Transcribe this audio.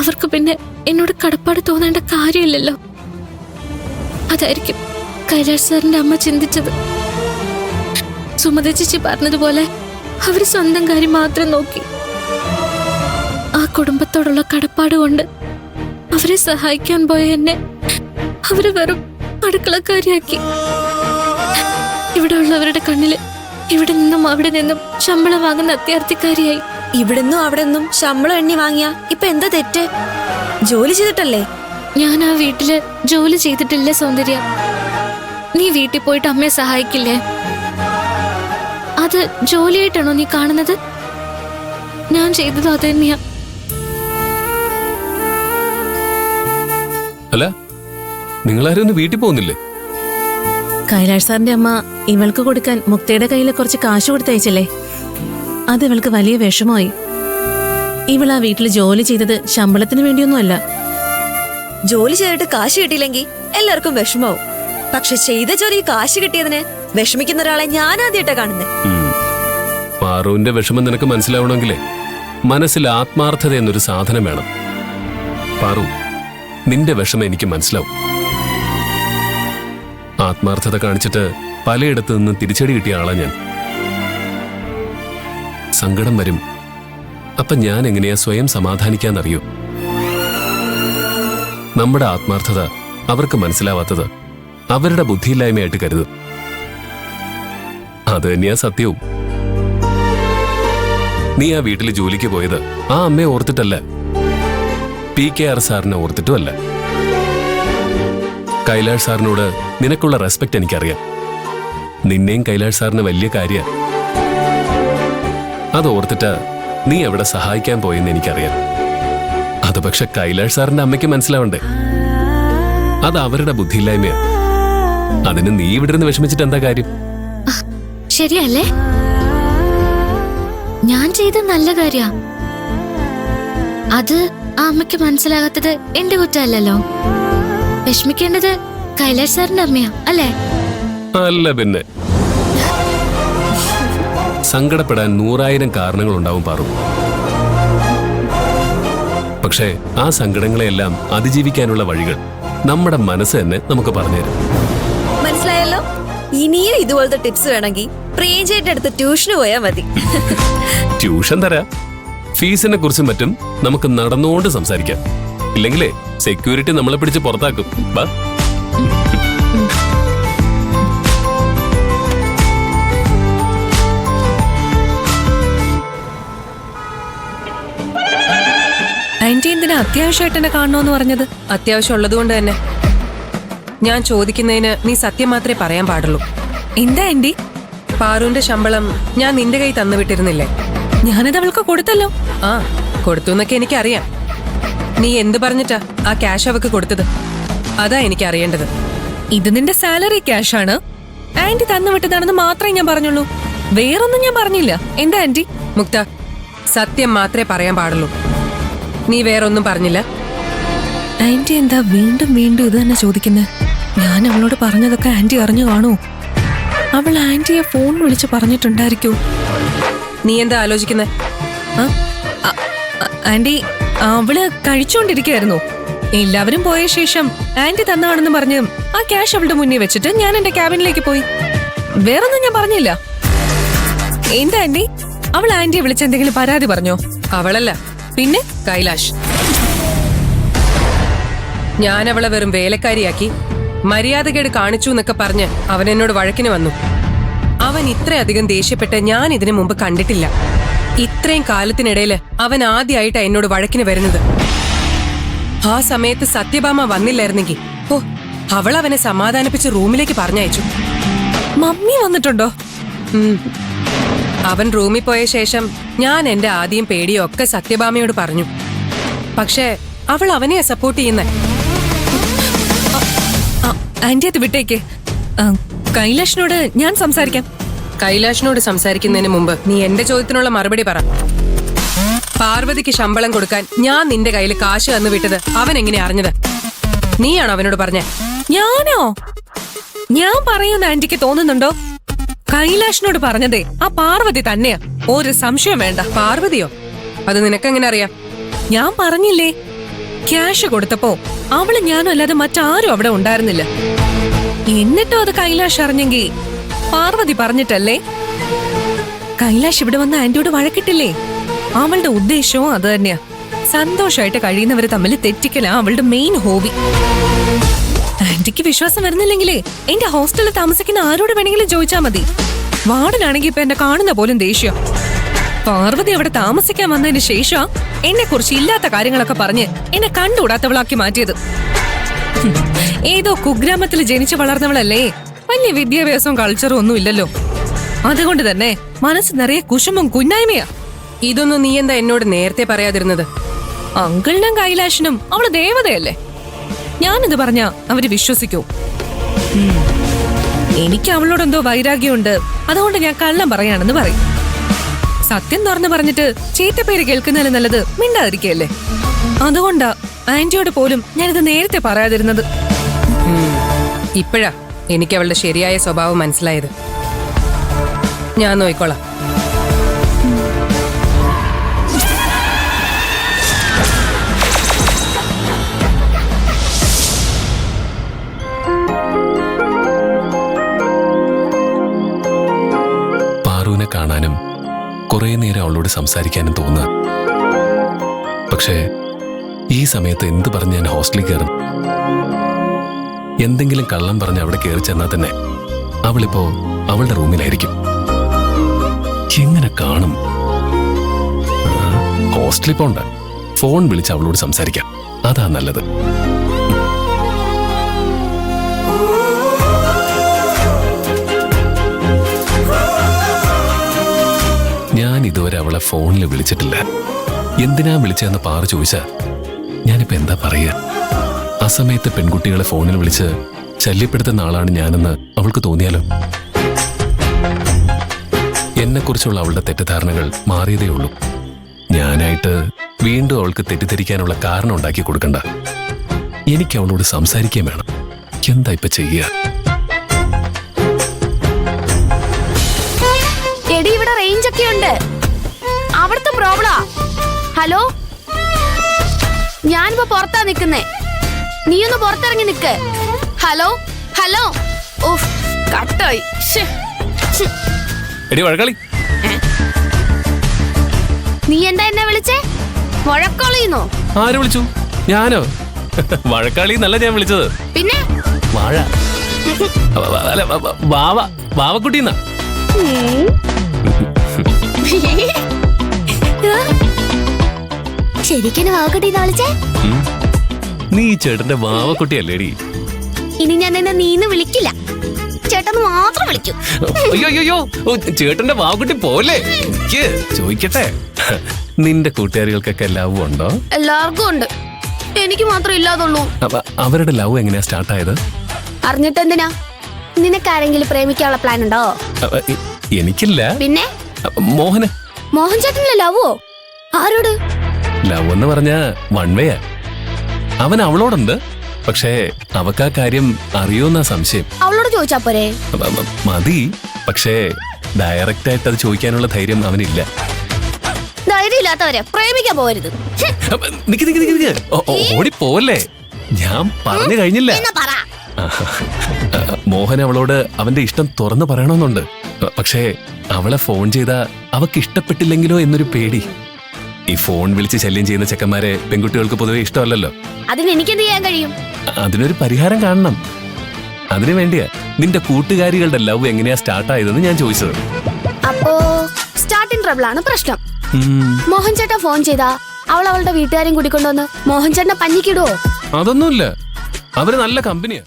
അവർക്ക് പിന്നെ എന്നോട് കടപ്പാട് തോന്നേണ്ട കാര്യമില്ലല്ലോ. അതായിരിക്കും കൈലാഷ് സാറിന്റെ അമ്മ ചിന്തിച്ചത്. സുമത ചേച്ചി പറഞ്ഞതുപോലെ അവര് സ്വന്തം കാര്യം മാത്രം നോക്കി. ആ കുടുംബത്തോടുള്ള കടപ്പാട് കൊണ്ട് അവരെ സഹായിക്കാൻ പോയ എന്നെ അവര് വെറും അടുക്കളക്കാരിയാക്കി. ഇവിടെ ഉള്ളവരുടെ കണ്ണില് ഇവിടെ നിന്നും അവിടെ നിന്നും ശമ്പളം വാങ്ങുന്ന അത്യാർത്ഥിക്കാരിയായി. ഇവിടുന്നും അവിടെ നിന്നും ശമ്പളം എണ്ണി വാങ്ങിയ ഇപ്പൊ എന്താ തെറ്റ്? ജോലി ചെയ്തിട്ടല്ലേ? ഞാൻ ആ വീട്ടില് ജോലി ചെയ്തിട്ടില്ല സൗന്ദര്യ. നീ വീട്ടിൽ പോയിട്ട് അമ്മയെ സഹായിക്കില്ലേ? അത് ജോലിയായിട്ടാണോ നീ കാണുന്നത്? ഞാൻ ചെയ്തത് അത് തന്നെയാ. അല്ല, നിങ്ങളാരും ഒന്ന് വീട്ടിൽ പോകുന്നില്ലേ? കൈലാഷ് സാറിന്റെ അമ്മ ഇവൾക്ക് കൊടുക്കാൻ മുക്തയുടെ കയ്യിൽ കുറച്ച് കാശ് കൊടുത്തയച്ചല്ലേ, അത് ഇവൾക്ക് വലിയ വിഷമമായി. ഇവൾ ആ വീട്ടിൽ ജോലി ചെയ്തത് ശമ്പളത്തിന് വേണ്ടിയൊന്നുമല്ല. ജോലി ചെയ്തിട്ട് കാശ് കിട്ടിയില്ലെങ്കിൽ എല്ലാവർക്കും വിഷമാവും. പക്ഷെ ചെയ്ത ജോലി കാശ് കിട്ടിയതിന് വിഷമിക്കുന്ന ഒരാളെ ഞാൻ ആദ്യമായിട്ടാ കാണുന്നത്. പാറുവിന്റെ വിഷമം നിനക്ക് മനസ്സിലാവണമെങ്കിലേ മനസ്സിൽ ആത്മാർത്ഥത എന്നൊരു സാധനം വേണം. പാറു, നിന്റെ വിഷമം എനിക്ക് മനസ്സിലാവും. ആത്മാർത്ഥത കാണിച്ചിട്ട് പലയിടത്തു നിന്നും തിരിച്ചടി കിട്ടിയ ആളാ ഞാൻ. സങ്കടം വരും. അപ്പൊ ഞാൻ എങ്ങനെയാ സ്വയം സമാധാനിക്കാന്നറിയൂ? നമ്മുടെ ആത്മാർത്ഥത അവർക്ക് മനസ്സിലാവാത്തത് അവരുടെ ബുദ്ധിയില്ലായ്മയായിട്ട് കരുതും. അത് തന്നെയാ സത്യവും. നീ ആ വീട്ടിൽ ജോലിക്ക് പോയത് ആ അമ്മയെ ഓർത്തിട്ടല്ല, PKR സാറിനെ ഓർത്തിട്ടുമല്ല. കൈലാഷ് സാറിനോട് നിനക്കുള്ള റെസ്പെക്ട് എനിക്കറിയാം. നിന്നെയും കൈലാഷ് സാറിന് വലിയ കാര്യ. അത് ഓർത്തിട്ട് നീ എവിടെ സഹായിക്കാൻ പോയെന്ന് എനിക്കറിയാം. അത് പക്ഷെ കൈലാഷ് സാറിന്റെ അമ്മയ്ക്ക് മനസ്സിലാവണ്ടേ? അത് അവരുടെ ബുദ്ധിയില്ലായ്മയാ. അതിന് നീ ഇവിടെ നിന്ന് വിഷമിച്ചിട്ട് എന്താ കാര്യം? ശരിയല്ലേ? ഞാൻ ചെയ്ത നല്ല കാര്യ. അത് ആ അമ്മയ്ക്ക് മനസ്സിലാകാത്തത് എന്റെ കുറ്റമല്ലല്ലോ. വിഷമിക്കേണ്ടത് കൈലാഷ് സാറിന്റെ അമ്മയാ അല്ലേ? അല്ല പിന്നെ. സങ്കടപ്പെടാൻ 100,000 കാരണങ്ങളുണ്ടാവും പാറു. പക്ഷേ ആ സങ്കടങ്ങളെല്ലാം അതിജീവിക്കാനുള്ള വഴികൾ നമ്മുടെ മനസ്സ് തന്നെ നമുക്ക് പറഞ്ഞുതരും. മനസ്സിലായല്ലോ? ഇനിയും ഇതുപോലത്തെ ടിപ്സ് വേണമെങ്കിൽ പ്രിയഞ്ചേട്ടന്റെ അടുത്ത് ട്യൂഷന് പോയാൽ മതി. ട്യൂഷൻ തരാം. ഫീസിനെ കുറിച്ചും മറ്റും നമുക്ക് നടന്നുകൊണ്ട് സംസാരിക്കാം. ഇല്ലെങ്കിലേ സെക്യൂരിറ്റി നമ്മളെ പിടിച്ച് പുറത്താക്കും. ബാ. ആന്റി എന്തിനാ അത്യാവശ്യമായിട്ട് എന്നെ കാണണോന്ന് പറഞ്ഞത്? അത്യാവശ്യം ഉള്ളതുകൊണ്ട് തന്നെ. ഞാൻ ചോദിക്കുന്നതിന് നീ സത്യം മാത്രമേ പറയാൻ പാടുള്ളൂ. എന്താ ആന്റി? പാറുവിന്റെ ശമ്പളം ഞാൻ നിന്റെ കൈ തന്നു വിട്ടിരുന്നില്ലേ? ഞാനത് അവൾക്ക് കൊടുത്തല്ലോ. ആ, കൊടുത്തു എന്നൊക്കെ എനിക്കറിയാം. നീ എന്ത് പറഞ്ഞിട്ടാ ആ ക്യാഷ് അവക്ക് കൊടുത്തത്? അതാ എനിക്ക് അറിയേണ്ടത്. ഇത് നിന്റെ സാലറി ക്യാഷ് ആണ്. ആന്റി തന്നുവിട്ടതാണെന്ന് മാത്രമേ ഞാൻ പറഞ്ഞുള്ളൂ, വേറൊന്നും ഞാൻ പറഞ്ഞില്ല. എന്താ ആന്റി? മുക്ത, സത്യം മാത്രമേ പറയാൻ പാടുള്ളൂ. നീ വേറൊന്നും പറഞ്ഞില്ല? ആന്റി എന്താ വീണ്ടും വീണ്ടും ഇത് തന്നെ ചോദിക്കുന്നത്? ഞാൻ അവളോട് പറഞ്ഞതൊക്കെ ആന്റി അറിഞ്ഞു കാണൂ? അവൾ ആന്റിയെ ഫോൺ വിളിച്ച് പറഞ്ഞിട്ടുണ്ടായിരിക്കൂ. നീ എന്താ ആലോചിക്കുന്നത്? ആന്റി, അവള് കഴിച്ചുകൊണ്ടിരിക്കുകയായിരുന്നു. എല്ലാവരും പോയ ശേഷം ആന്റി തന്നാണെന്ന് പറഞ്ഞ് ആ ക്യാഷ് അവളുടെ മുന്നിൽ വെച്ചിട്ട് ഞാൻ എന്റെ ക്യാബിനിലേക്ക് പോയി. വേറൊന്നും ഞാൻ പറഞ്ഞില്ല. എന്താ ആന്റി, അവൾ ആന്റിയെ വിളിച്ച് എന്തെങ്കിലും പരാതി പറഞ്ഞോ? അവളല്ല, പിന്നെ കൈലാഷ്. ഞാൻ അവളെ വെറും വേലക്കാരിയാക്കി മര്യാദകേട് കാണിച്ചു എന്നൊക്കെ പറഞ്ഞ് അവൻ എന്നോട് വഴക്കിന് വന്നു. അവൻ ഇത്രയധികം ദേഷ്യപ്പെട്ട് ഞാൻ ഇതിനു മുമ്പ് കണ്ടിട്ടില്ല. ഇത്രയും കാലത്തിനിടയിൽ അവൻ ആദ്യമായിട്ടാ എന്നോട് വഴക്കിന് വരുന്നത്. ആ സമയത്ത് സത്യഭാമ വന്നില്ലായിരുന്നെങ്കിൽ അവൾ അവനെ സമാധാനിപ്പിച്ച് റൂമിലേക്ക് പറഞ്ഞയച്ചു. മമ്മി വന്നിട്ടുണ്ടോ? അവൻ റൂമിൽ പോയ ശേഷം ഞാൻ എന്റെ ആദ്യം പേടിയും ഒക്കെ സത്യഭാമയോട് പറഞ്ഞു. പക്ഷേ അവൾ അവനെയാ സപ്പോർട്ട് ചെയ്യുന്നേ. ആന്റി അത് വിട്ടേക്ക്. കൈലാഷിനോട് ഞാൻ സംസാരിക്കാം. കൈലാഷിനോട് സംസാരിക്കുന്നതിന് മുമ്പ് നീ എന്റെ ചോദ്യത്തിനുള്ള മറുപടി പറ. പാർവതിക്ക് ശമ്പളം കൊടുക്കാൻ ഞാൻ നിന്റെ കയ്യിൽ കാശ് തന്നു വിട്ടത് അവൻ എങ്ങനെ അറിഞ്ഞത്? നീയാണോ അവനോട് പറഞ്ഞേ? ഞാനോ? ഞാൻ പറയുന്ന ആന്റിക്ക് തോന്നുന്നുണ്ടോ? കൈലാഷിനോട് പറഞ്ഞതേ ആ പാർവതി തന്നെയാ, ഒരു സംശയം വേണ്ട. പാർവതിയോ? അത് നിനക്കെങ്ങനെ അറിയാം? ഞാൻ പറഞ്ഞില്ലേ, ക്യാഷ് കൊടുത്തപ്പോ അവള് ഞാനും അല്ലാതെ മറ്റാരും അവിടെ ഉണ്ടായിരുന്നില്ല. എന്നിട്ടും അത് കൈലാഷ് അറിഞ്ഞെങ്കിൽ പാർവതി പറഞ്ഞിട്ടല്ലേ? കൈലാഷ് ഇവിടെ വന്ന് ആന്റിയോട് വഴക്കിട്ടില്ലേ? അവളുടെ ഉദ്ദേശവും അത് തന്നെയാ. സന്തോഷമായിട്ട് കഴിയുന്നവര് തമ്മിൽ തെറ്റിക്കലാ അവളുടെ മെയിൻ ഹോബി. ആന്റിക്ക് വിശ്വാസം വരുന്നില്ലെങ്കിലേ എന്റെ ഹോസ്റ്റലിൽ താമസിക്കുന്ന ആരോട് വേണമെങ്കിലും ചോദിച്ചാ മതി. വാർഡനാണെങ്കി ഇപ്പൊ എന്നെ കാണുന്ന പോലും ദേഷ്യം. പാർവതി അവിടെ താമസിക്കാൻ വന്നതിന് ശേഷം എന്നെ കുറിച്ച് ഇല്ലാത്ത കാര്യങ്ങളൊക്കെ പറഞ്ഞ് എന്നെ കണ്ടുകൂടാത്തവളാക്കി മാറ്റിയത്. ഏതോ കുഗ്രാമത്തിൽ ജനിച്ചു വളർന്നവളല്ലേ, വലിയ വിദ്യാഭ്യാസവും കൾച്ചറും ഒന്നും ഇല്ലല്ലോ. അതുകൊണ്ട് തന്നെ മനസ്സ് നിറയെ കുശുമ്പും കുന്നായ്മയാ. ഇതൊന്നും നീ എന്താ എന്നോട് നേരത്തെ പറയാതിരുന്നത്? അങ്കിളിനും കൈലാഷിനും അവള് ദേവതയല്ലേ. ഞാനിത് പറഞ്ഞാ അവര് വിശ്വസിക്കൂ? എനിക്ക് അവളോടെന്തോ വൈരാഗ്യമുണ്ട്, അതുകൊണ്ട് ഞാൻ കള്ളം പറയാണെന്ന് പറയും. സത്യം തുറന്നു പറഞ്ഞിട്ട് ചീത്തപ്പേര് കേൾക്കുന്നതിന് നല്ലത് മിണ്ടാതിരിക്കല്ലേ. അതുകൊണ്ടാ ആന്റിയോട് പോലും ഞാനിത് നേരത്തെ പറയാതിരുന്നത്. ഇപ്പോഴാ എനിക്ക് അവളുടെ ശരിയായ സ്വഭാവം മനസ്സിലായത്. ഞാൻ നോയിക്കോളാം. പാറുവിനെ കാണാനും കുറെ നേരം അവളോട് സംസാരിക്കാനും തോന്നുക. പക്ഷേ ഈ സമയത്ത് എന്ത് പറഞ്ഞ് ഞാൻ ഹോസ്റ്റലിൽ കയറും? എന്തെങ്കിലും കള്ളം പറഞ്ഞ് അവിടെ കയറി ചെന്നാൽ തന്നെ അവളിപ്പോ അവളുടെ റൂമിലായിരിക്കും. എങ്ങനെ കാണും? ഹോസ്റ്റലിൽ പോണ്ട, ഫോൺ വിളിച്ച് അവളോട് സംസാരിക്കാം. അതാ നല്ലത്. ഞാൻ ഇതുവരെ അവളെ ഫോണിൽ വിളിച്ചിട്ടില്ല. എന്തിനാ വിളിച്ചതെന്ന് പാറ ചോദിച്ചാ ഞാനിപ്പോ എന്താ പറയുക? ആ സമയത്ത് പെൺകുട്ടികളെ ഫോണിൽ വിളിച്ച് ശല്യപ്പെടുത്തുന്ന ആളാണ് ഞാനെന്ന് അവൾക്ക് തോന്നിയാലോ? എന്നെക്കുറിച്ചുള്ള അവളുടെ തെറ്റിദ്ധാരണകൾ മാറിയതേ ഉള്ളൂ. ഞാനായിട്ട് വീണ്ടും അവൾക്ക് തെറ്റിദ്ധരിക്കാനുള്ള കാരണം ഉണ്ടാക്കി കൊടുക്കണ്ട. എനിക്ക് അവളോട് സംസാരിക്കുകയും വേണം. എന്താ ഇപ്പൊ ചെയ്യുക? എടി, ഇവിടെ റേഞ്ച് ഒക്കെ ഉണ്ട്. അവിടുത്തെ പ്രോബ്ലമാ. ഹലോ, ഞാനിപ്പോ പുറത്താ നിക്കുന്നേ. നീ ഒന്ന് പുറത്തിറങ്ങി നിക്ക്. Hello hello. ഓഫ്, കട്ടായി. എടി വഴക്കാളി, നീ എന്താ എന്നെ വിളിച്ചേ? വഴക്കോളിന്നോ? ആര് വിളിച്ചു? ഞാനോ? വഴക്കാളി എന്നല്ല ഞാൻ വിളിച്ചത്. പിന്നെ വാഴ അല്ല, വാവ, വാവക്കുട്ടിന്നാ. ശരിക്കും വാവക്കുട്ടിന്ന് വിളിച്ചേ? നീ ചേട്ടന്റെ വാവക്കുട്ടിയല്ലേടി? ഇനി ഞാൻ നിന്നെ നീന്ന് വിളിക്കില്ല, ചേട്ടന്ന് മാത്രം വിളിക്കും. അയ്യോ, ചേട്ടന്റെ വാവക്കുട്ടി പോലെ. എനിക്ക് ചോദിക്കട്ടെ, നിന്റെ കൂട്ടുകാരികൾക്കൊക്കെ ലവ് ഉണ്ടോ? എല്ലാവർക്കും ഉണ്ട്, എനിക്ക് മാത്രം ഇല്ലാതുള്ളൂ. അവരുടെ ലവ് എങ്ങനെയാ സ്റ്റാർട്ട് ആയത്? അറിഞ്ഞിട്ടെന്തിനാ? നിനക്കാരെങ്കിലും പ്രേമിക്കാനുള്ള പ്ലാൻ ഉണ്ടോ? എനിക്കില്ല. പിന്നെ മോഹന്. മോഹൻ ചേട്ടനിലെ ലവോ? ആരോട്? ലവ് എന്ന് പറഞ്ഞ വൺ വേയാ. അവൻ അവളോടുണ്ട്, പക്ഷേ അവക്കാ കാര്യം അറിയോന്നാ സംശയം. അവളോട് ചോദിച്ചാ പോരെ? മതി, പക്ഷേ ഡയറക്റ്റ് ആയിട്ട് അത് ചോദിക്കാനുള്ള ധൈര്യം അവനില്ല. ധൈര്യമില്ലാത്തവരെ പ്രേമിക്കാൻ പോകരുത്. ഓടി പോവല്ലേ, ഞാൻ പറഞ്ഞു കഴിഞ്ഞില്ല. മോഹൻ അവളോട് അവന്റെ ഇഷ്ടം തുറന്നു പറയണമെന്നുണ്ട്. പക്ഷേ അവളെ ഫോൺ ചെയ്താ അവക്ക് ഇഷ്ടപ്പെട്ടില്ലെങ്കിലോ എന്നൊരു പേടി. ഈ ഫോൺ വിളിച്ച് ശല്യം ചെയ്യുന്ന ചെക്കന്മാരെ പെൺകുട്ടികൾക്ക് പൊതുവെ ഇഷ്ടമല്ലല്ലോ. അതിന് എനിക്കെന്ത് ചെയ്യാൻ കഴിയും? അതിനൊരു പരിഹാരം കാണണം. അതിനു വേണ്ടിയാ നിന്റെ കൂട്ടുകാരികളുടെ ലവ് എങ്ങനെയാ സ്റ്റാർട്ട് ആയതെന്ന് ഞാൻ ചോദിച്ചത്. അപ്പോ സ്റ്റാർട്ടിംഗ് ട്രബിൾ ആണ് പ്രശ്നം. മോഹൻ ചേട്ടൻ ഫോൺ ചെയ്താ അവൾ അവളുടെ വീട്ടുകാരെയും കൂട്ടിക്കൊണ്ടുവന്ന് മോഹൻ ചേട്ടനെ പഞ്ഞിക്കിടുവോ? അതൊന്നുമില്ല, അവര് നല്ല കമ്പനിയാ.